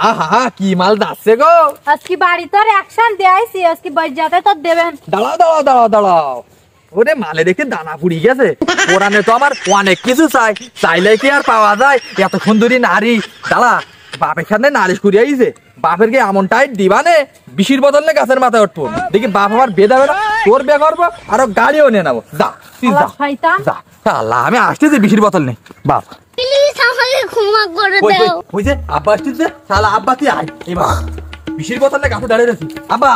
আহা কি মাল যাচ্ছে গো। আজকে বাড়ি তোর অ্যাকশন দেয়াইছি, আজকে বাজাতে তো দেবেন। দাঁড়াও দাঁড়াও দাঁড়াও দাঁড়াও, ওরে মালে দেখে দানা পুড়ি গেছে। ওরানে তো আমার অনেক কিছু চাইলে কি আর পাওয়া যায়? এত সুন্দরী নারী। দাঁড়া, বাপের সামনে নালিশ করিয়া আইছে, বাপের কে এমন টাইট দিবানে বিশির বদল নে গাছের মাথায় উঠবো। দেখি বাপ আমার বিয়ে দেবে না, তোর বিয়ে করবো আর গাড়িও নিয়ে নেবো। যা তুই যা যা। আল্লাহ, আমি আসতেছি বিশির বোতল নেই। বাপ প্লিজ আমাকে ক্ষমা করে দাও। ওই যে আব্বা আসতেছে, শালা আব্বা তুই আয়। এবার বিশির বোতল নে গাছে দাঁড়িয়ে রয়েছি। আব্বা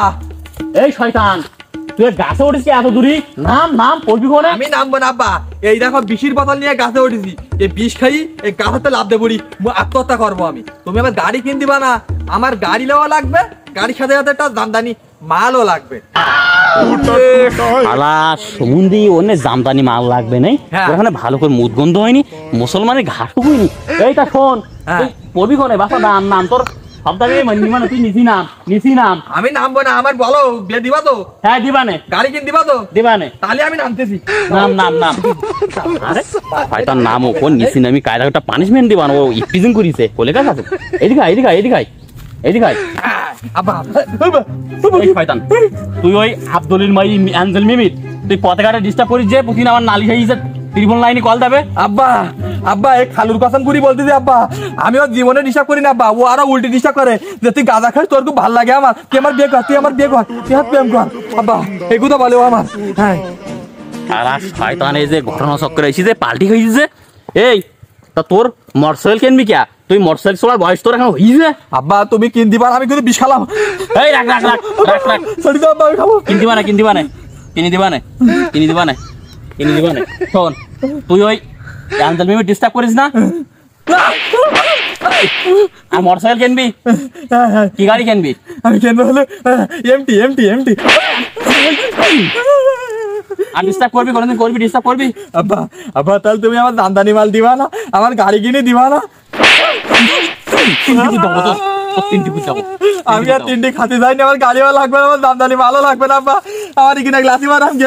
এই শয়তান, তুই গাছে উঠিস এত দূরি? নাম নাম পড়বি কোনে? আমি নামবো না আব্বা, এই দেখো বিশির বোতল নিয়ে গাছে উঠেছি। এই বিষ খাই এই গাছতে লাভ দে পড়ি, আত্মহত্যা করবো আমি। তুমি আমার গাড়ি কিন দিবা না? আমার গাড়ি নেওয়া লাগবে, গাড়ির সাথে সাথে একটা জামদানি মালও লাগবে। সমুন্দি ওনে জামদানি মাল লাগবে নাই, ওখানে ভালো করে মুদ গন্ধ হয়নি, মুসলমানের ঘাটও হয়নি। এইটা শোন, পড়বি কোনে? বাসা নাম নাম তোর তুই নিচি নাম। আমি নামবো না, আমার বলো বিয়ে দিবা তো? হ্যাঁ দিবানে। গাড়ি কিন দিবা তো? দিবানে। তাহলে আমি নামতেছি। নাম নাম নাম। আরে ভাই তার নাম ও কোন নিচি নামি কায়দা একটা পানিশমেন্ট দিবান, ও ইপিজিং করিছে কোলে কাজ আছে। এদিকে এদিকে এদিকে এদিকে আব্বা শয়তান, তুই ওই আব্দুলের মাই অ্যাঞ্জেল মিমিট তুই পতাকাটা ডিস্টার্ব করিস যে প্রতিদিন আমার নালিশ হয়েছে, ত্রিভুবন লাইনে কল দেবে। আব্বা আব্বা এই খালুর কসম করি বলতেছি আব্বা, আমি ওর জীবনে ডিস্টার্ব করি না আব্বা, ও আরো উল্টে ডিস্টার্ব করে যে তুই গাঁজা খাস, তোর খুব ভালো লাগে আমার, তুই আমার বিয়ে কর, তুই আমার বিয়ে কর, তুই হাত প্রেম কর। আব্বা এগুলো বলে ও আমার। হ্যাঁ আর শয়তান এই যে ঘটনা চক্রে এসে যে পাল্টি হয়েছে। এই তা তোর মোটরসাইকেল কিনবি কে? তুই মোটরসাইকেল চলার বয়স তোর এখন হয়েছে? আব্বা তুমি কিন দিবা, আমি কিন্তু বিষ খালাম। এই রাখ রাখ রাখ রাখ রাখ, সরি তো আব্বা, আমি খাবো। কিনে দিবা না, কিনে দিবা না, কিনে দিবা না, কিনে দিবা না, কিনে দিবা না। শোন, তুই ওই অ্যাঞ্জেল মিমি ডিস্টার্ব করিস না। আর মোটরসাইকেল কিনবি? কি গাড়ি কিনবি? আমি কিনবো হলো এমটি এমটি এমটি। আর ডিস্টার্ব করবি কোনদিন? করবি ডিস্টার্ব করবি? আব্বা আব্বা তাহলে তুমি আমার জামদানি মাল দিবা না, আমার গাড়ি কিনে দিবা না? আমি আর তিনটি খাতে যাইনি, আমার গাড়িও লাগবে না, আমার জামদানি মালও লাগবে না আব্বা, আমার কিনা গ্লাসি মার আমি